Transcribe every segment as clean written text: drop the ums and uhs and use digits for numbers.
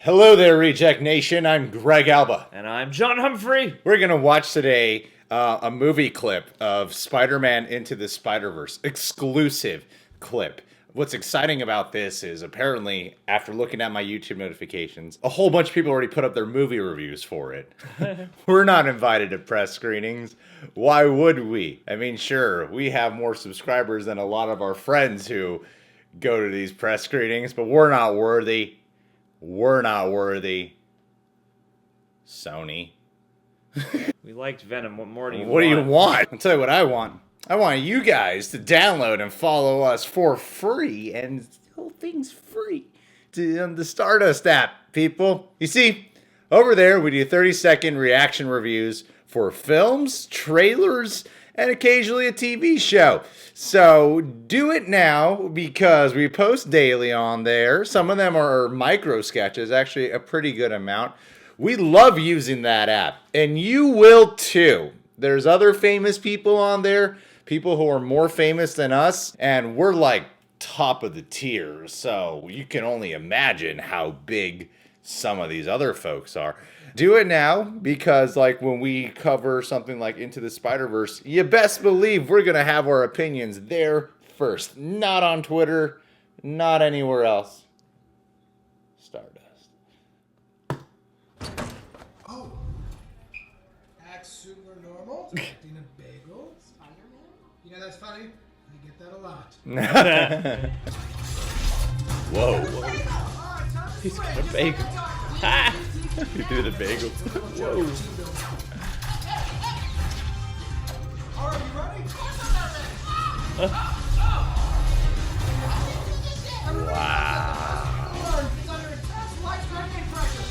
Hello there, Reject Nation. I'm Greg Alba. And I'm John Humphrey. We're going to watch today a movie clip of Spider-Man Into the Spider-Verse. Exclusive clip. What's exciting about this is apparently, after looking at my YouTube notifications, a whole bunch of people already put up their movie reviews for it. We're not invited to press screenings. Why would we? I mean, sure, we have more subscribers than a lot of our friends who go to these press screenings, but we're not worthy. We're not worthy. Sony. We liked Venom. What more do you want? What do you want? I'll tell you what I want. I want you guys to download and follow us for free, and the whole thing's free to the Stardust app, people. You see, over there we do 30-second reaction reviews for films, trailers, and occasionally a TV show. So do it now because we post daily on there. Some of them are micro sketches, actually a pretty good amount. We love using that app, and you will too. There's other famous people on there, people who are more famous than us, and we're like top of the tier. So you can only imagine how big some of these other folks are. Do it now because like when we cover something like Into the Spider-Verse, you best believe we're going to have our opinions there first. Not on Twitter, not anywhere else. Stardust. Oh. Act super normal. Eating a bagel. Spider-Man? You know that's funny? I get that a lot. Whoa. He's got a bagel. You do the bagel. Whoa. Are you ready? Wow. It's under intense life-threatening pressure.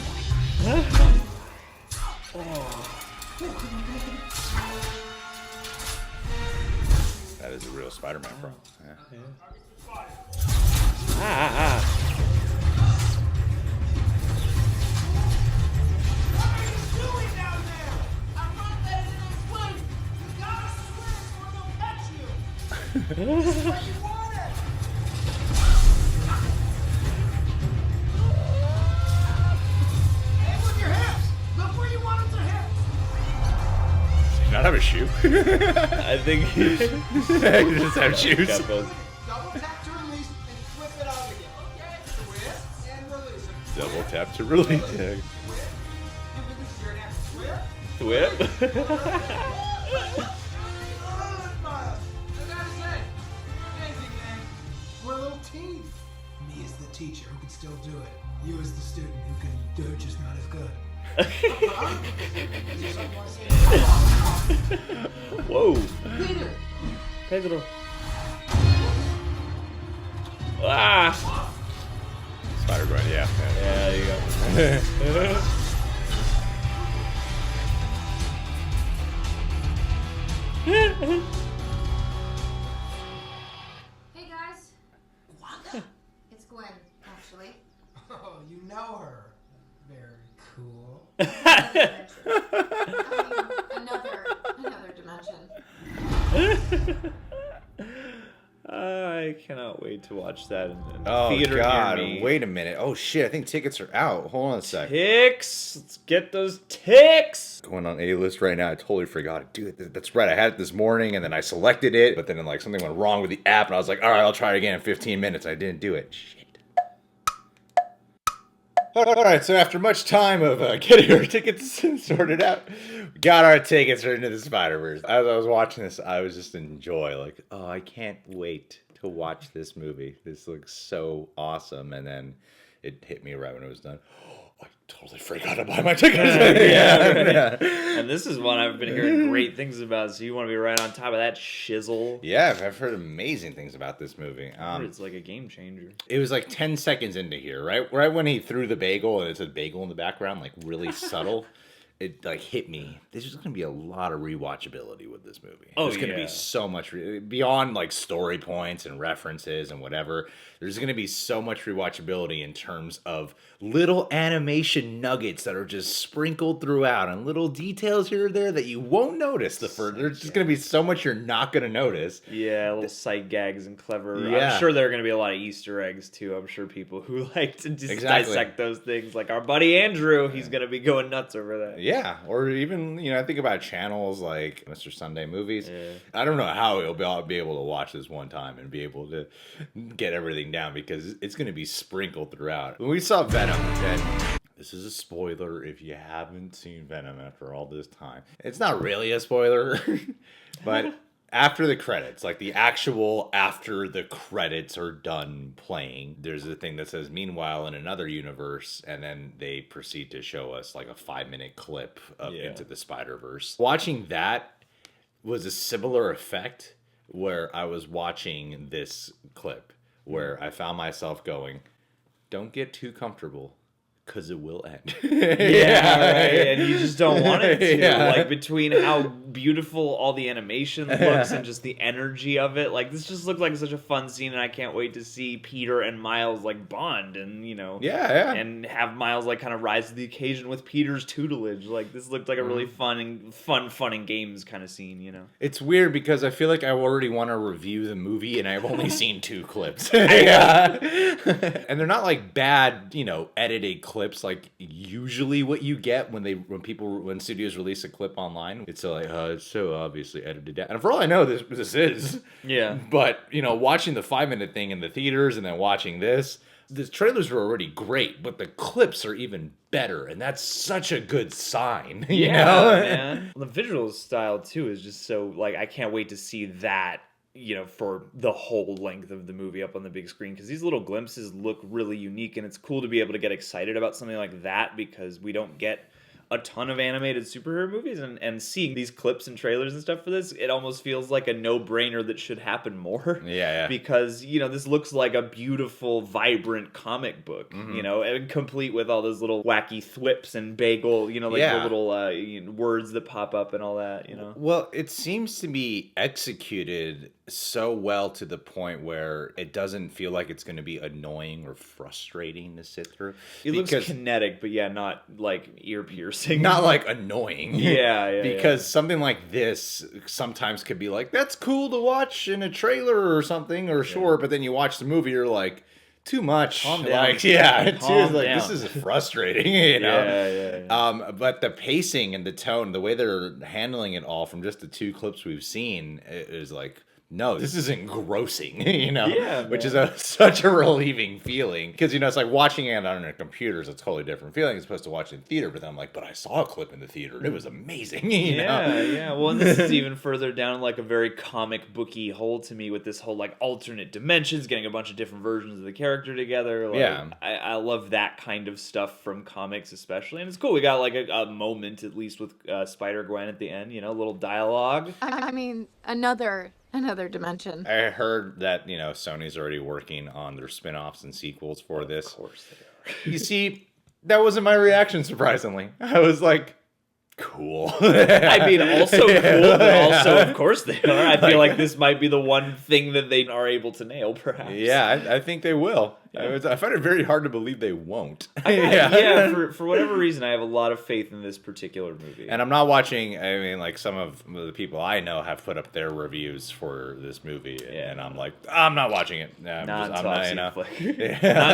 That is a real Spider-Man problem. Yeah. What are you doing down there? I'm not letting him swim. You gotta swim or they'll catch you. This is what you wanted. Aim with your hips. Look where you want it to hit. Do you not have a shoe? I think You just have shoes. got both. Double tap to release and flip it out again. Okay. Twist and release it. Double tap to release. Twist. You release your neck. Twist. Whip. Good, Miles. I gotta say, thank you, gang. We're a little team. Me as the teacher who can still do it. You as the student who can do it, just not as good. Is there something you want to say? Whoa. Peter. Pedro. Ah. Spider-Gwen, yeah. Yeah, there you go. Hey guys. What? It's Gwen, actually. Oh, you know her. Very cool. Another dimension. I cannot wait to watch that in Oh, theater God. near me. Wait a minute. Oh, shit. I think tickets are out. Hold on a sec. Ticks. Let's get those ticks. Going on A-list right now. I totally forgot to do it. That's right. I had it this morning, and then I selected it, but then like something went wrong with the app, and I was like, all right, I'll try it again in 15 minutes. I didn't do it. Shit. All right, so after much time of getting our tickets sorted out, we got our tickets for Into the Spider-Verse. As I was watching this, I was just in joy. Like, oh, I can't wait to watch this movie. This looks so awesome. And then it hit me right when it was done. Oh, I totally forgot to buy my tickets. Yeah. And this is one I've been hearing great things about, so you want to be right on top of that shizzle. Yeah, I've heard amazing things about this movie. It's like a game changer. It was like 10 seconds into here, right? Right when he threw the bagel and it said bagel in the background, like really subtle. it like hit me. There's just gonna be a lot of rewatchability with this movie. Oh, There's gonna yeah. be so much beyond like story points and references and whatever. There's gonna be so much rewatchability in terms of little animation nuggets that are just sprinkled throughout and little details here or there that you won't notice the first. There's just gonna be so much you're not gonna notice. Yeah, little sight gags and clever. Yeah. I'm sure there are going to be a lot of Easter eggs too. I'm sure people who like to just Exactly. dissect those things, like our buddy Andrew, he's going to be going nuts over that. Yeah, or even I think about channels like Mr. Sunday Movies. Yeah. I don't know how I'll be able to watch this one time and be able to get everything down because it's going to be sprinkled throughout. When we saw Venom, and this is a spoiler if you haven't seen Venom after all this time. It's not really a spoiler, but after the credits, like the actual after the credits are done playing, there's a thing that says meanwhile in another universe, and then they proceed to show us like a 5-minute clip of Into the Spider-Verse. Watching that was a similar effect where I was watching this clip where I found myself going, don't get too comfortable. Because it will end. Yeah, right. And you just don't want it to. Yeah. Like, between how beautiful all the animation looks and just the energy of it. Like, this just looked like such a fun scene, and I can't wait to see Peter and Miles, like, bond and, Yeah. and have Miles, like, kind of rise to the occasion with Peter's tutelage. Like, this looked like a really fun and games kind of scene, It's weird because I feel like I already want to review the movie, and I've only seen 2 clips. Yeah. And they're not, like, bad, edited clips like usually what you get when studios release a clip online. It's like it's so obviously edited down, and for all I know this is but watching the 5-minute thing in the theaters and then watching the trailers were already great, but the clips are even better, and that's such a good sign. You know? Man. The visual style too is just so I can't wait to see that for the whole length of the movie up on the big screen, because these little glimpses look really unique, and it's cool to be able to get excited about something like that because we don't get a ton of animated superhero movies, and seeing these clips and trailers and stuff for this, it almost feels like a no-brainer that should happen more. Yeah. Because, this looks like a beautiful, vibrant comic book, and complete with all those little wacky thwips and bagel, the little words that pop up and all that, Well, it seems to be executed so well to the point where it doesn't feel like it's going to be annoying or frustrating to sit through. It looks kinetic, but not like ear piercing. Not like annoying. Yeah. Because something like this sometimes could be like, that's cool to watch in a trailer or something, or sure, but then you watch the movie, you're like, too much. Calm down. Like, yeah, Calm this down. is frustrating, Yeah. But the pacing and the tone, the way they're handling it all from just the 2 clips we've seen is like, no, this is engrossing, which is such a relieving feeling. Because, it's like watching it on a computer is a totally different feeling as opposed to watching in theater. But then I'm like, but I saw a clip in the theater and it was amazing. Yeah. Well, and this is even further down like a very comic booky hole to me with this whole like alternate dimensions, getting a bunch of different versions of the character together. Like, I love that kind of stuff from comics especially. And it's cool. We got like a moment at least with Spider-Gwen at the end, a little dialogue. I mean, another dimension. I heard that, Sony's already working on their spin-offs and sequels for this. Of course they are. You see, that wasn't my reaction, surprisingly. I was like, cool. I mean, also cool, but also, of course they are. I feel like this might be the one thing that they are able to nail, perhaps. Yeah, I think they will. I find it very hard to believe they won't. For whatever reason, I have a lot of faith in this particular movie. And I'm not watching, like some of the people I know have put up their reviews for this movie, and I'm like, I'm not watching it. Not Not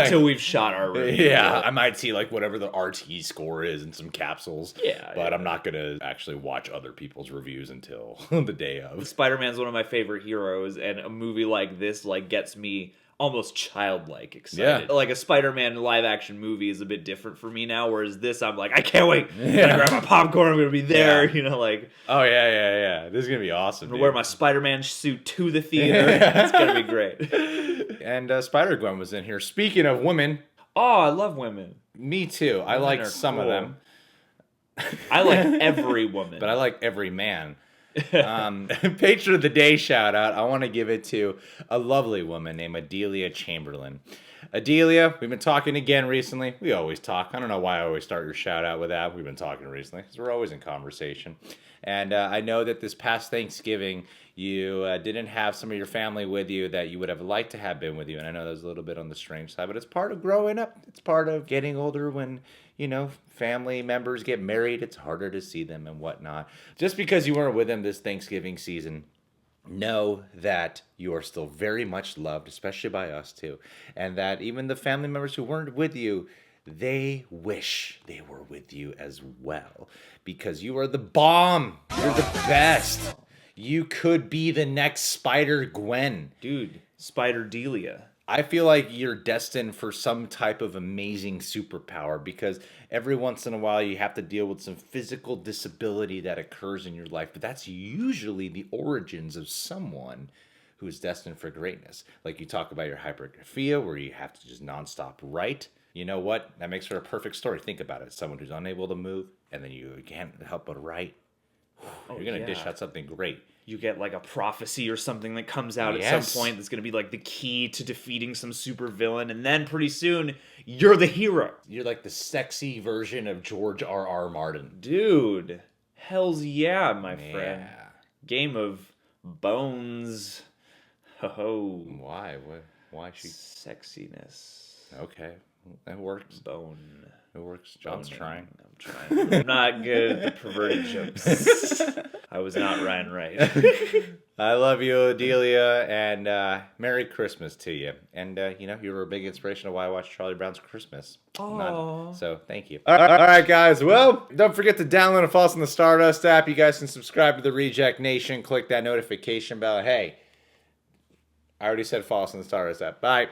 until we've shot our review. Yeah, I might see like whatever the RT score is and some capsules. Yeah. But I'm not going to actually watch other people's reviews until the day of. Spider-Man's one of my favorite heroes, and a movie like this gets me almost childlike excited. Yeah. Like a Spider-Man live action movie is a bit different for me now, whereas this I'm like, I can't wait. I'm gonna grab my popcorn, I'm gonna be there, Oh yeah. This is gonna be awesome. I'm gonna wear my Spider-Man suit to the theater. It's gonna be great. And Spider-Gwen was in here. Speaking of women, Oh, I love women. me too. I Women like are some of cool. them. I like every woman. But I like every man. Patron of the Day shout out. I want to give it to a lovely woman named Adelia Chamberlain. Adelia, we've been talking again recently. We always talk. I don't know why I always start your shout out with that. We've been talking recently because we're always in conversation. And I know that this past Thanksgiving, you didn't have some of your family with you that you would have liked to have been with you. And I know that was a little bit on the strange side, but it's part of growing up. It's part of getting older when, family members get married. It's harder to see them and whatnot. Just because you weren't with them this Thanksgiving season, know that you are still very much loved, especially by us too. And that even the family members who weren't with you, they wish they were with you as well. Because you are the bomb. You're the best. You could be the next Spider-Gwen. Dude, Spider-Delia. I feel like you're destined for some type of amazing superpower because every once in a while you have to deal with some physical disability that occurs in your life. But that's usually the origins of someone who is destined for greatness. Like you talk about your hypergraphia where you have to just nonstop write. You know what? That makes for a perfect story. Think about it. Someone who's unable to move and then you can't help but write. You're going to dish out something great. You get like a prophecy or something that comes out at some point that's going to be like the key to defeating some super villain. And then pretty soon, you're the hero. You're like the sexy version of George R.R. Martin. Dude, hell's yeah, my friend. Game of Bones. Ho-ho. Why? Why she? Sexiness. Okay. That works. Bone. It works. John's trying. I'm trying. I'm not good at the perverted jokes. I was not Ryan Wright. I love you, Adelia, and Merry Christmas to you. And, you were a big inspiration of why I watched Charlie Brown's Christmas. So, thank you. All right, guys. Well, don't forget to download and follow us on the Stardust app. You guys can subscribe to the Reject Nation. Click that notification bell. Hey, I already said follow us on the Stardust app. Bye.